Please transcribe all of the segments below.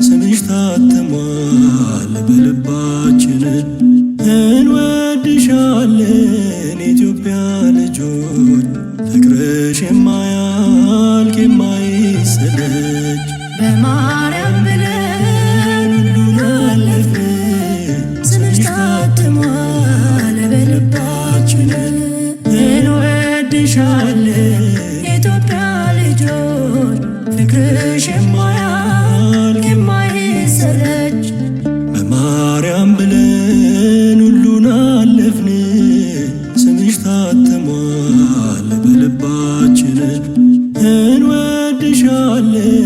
ስምሽ ታትሟል በልባችን እንወድሻለን ኢትዮጵያ ልጆች ፍቅርሽ የማያልቅ የማይሰለች በማርያም ብለን ሁሉን አለፍን ስምሽ ታትሟል በልባችን እንወድሻለን ኢትዮጵያ ልጆች ፍቅርሽ የማያልቅ የማይሰለች በማርያም ብለን ሁሉን አለፍን ስምሽ ታትሟል በልባችን እንወድሻለን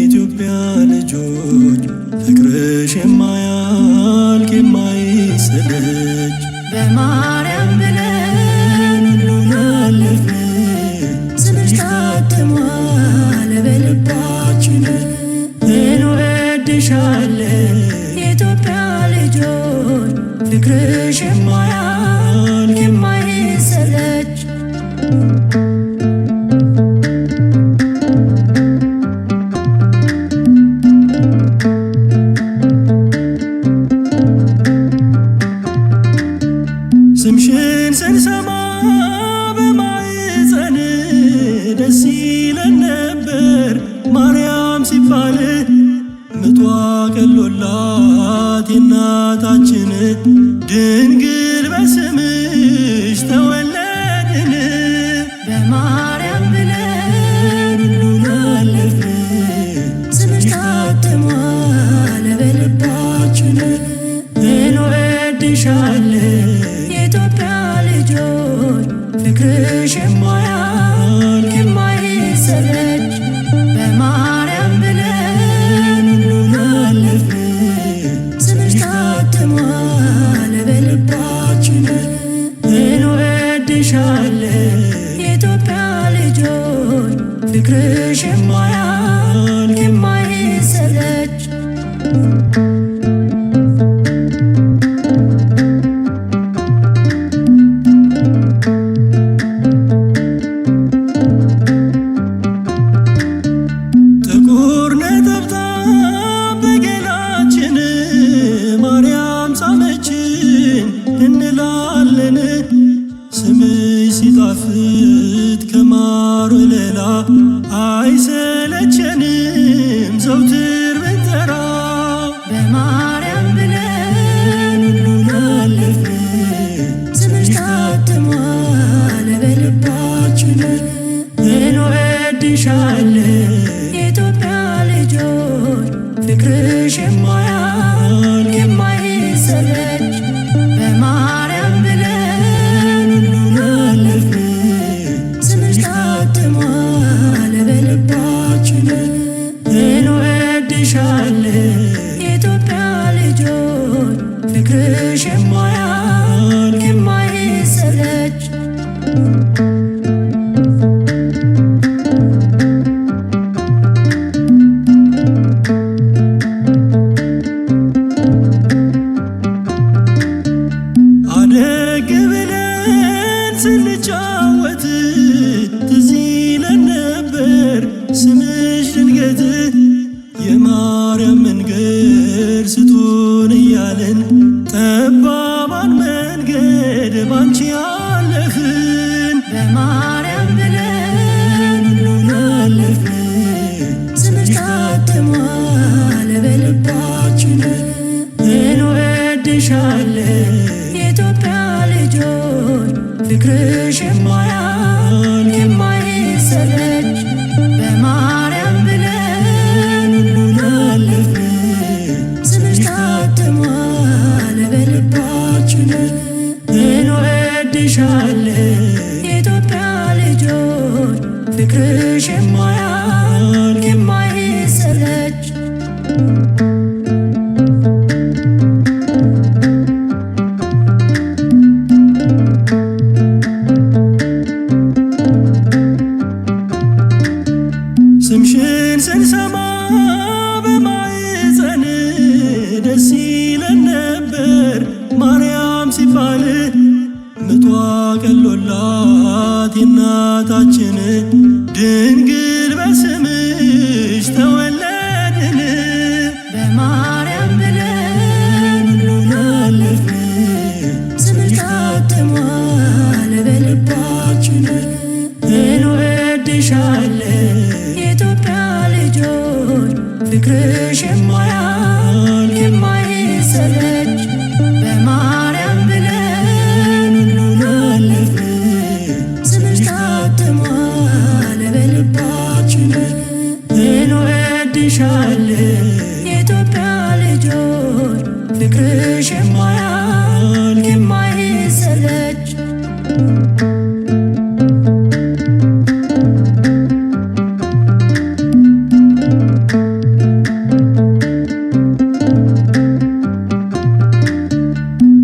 ኢትዮጵያ ልጆች ፍቅርሽ የማያልቅ የማይሰለች በማርያም ብለን ሁሉን አለፍን ስምሽ ታትሟል በልባችን እንወድሻለን ኢትዮጵያ ልጆች ፍቅርሽ የማያልቅ የማይሰለች ስምሽን ስንሰማ በማኅፀን ደስ ይለን ነበር ማርያም ሲባል ምጧ ቀሎላት የእናታችን ድንግል በስምሽ ተወለድን በማርያም ብለን ሁሉን አለፍን ስምሽ ታትሟል በልባችን እንወድሻለን ኢትዮጵያ ልጆች ፍቅርሽ የማያልቅ የማይሰለች በማርያም ብለን ሁሉን አለፍን ስምሽ ታትሟል በልባችን እንወድሻለን ኢትዮጵያ ልጆች ፍቅርሽ የማያልቅ የማይሰለች ጥቁር ነጠብጣብ በገላችን ማርያም ሳመችን እንላለን ስምሽ ሲጣፍጥ ከማር ወለላ አይሰለቸንም ዘውትር ብንጠራ በማርያም ብለን ሁሉን አለፍን ስምሽ ታትሟል በልባችን እንወድሻለን ኢትዮጵያ ልጆች ፍቅርሽ የማያልቅ የማይሰለች በማርያም ብለን ሁሉን አለፍን ስምሽ ታትሟል በልባችን እንወድሻለን ኢትዮጵያ ልጆች ፍቅርሽ የማያልቅ የማይሰለች አደግ ብለን ስንጫወት ትዝ ይለን ነበር ስምሽ ድንገት የማርያም መንገድ ስጡን እያለን ጠባባን መንገድ ባንቺ አለፍን በማርያም ብለን ሁሉን አለፍን ስምሽ ታትሟል በልባችን እንወድሻለን ኢትዮጵያ ልጆች ፍቅርሽ የማያልቅ የማይሰለች በማርያም ብለን ሁሉን አለፍን ስምሽ ታትሟል በልባችን እንወድሻለን ኢትዮጵያ ልጆች ፍቅርሽ የማያልቅ የማይሰለች ፍቅርሽ የማያልቅ የማይሰለች በማርያም ብለን ሁሉን አለፍን ስምሽ ታትሟል በልባችን እንወድሻለን የኢትዮጵያ ልጆች ፍቅርሽ የማያልቅ የማይሰለች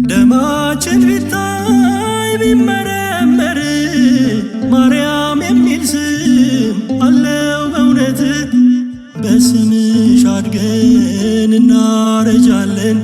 ደማችን ቢታይ ቢመረመር ማርያም የሚል ስም አለው በእውነት በስምሽ አድገን እናረጃለን።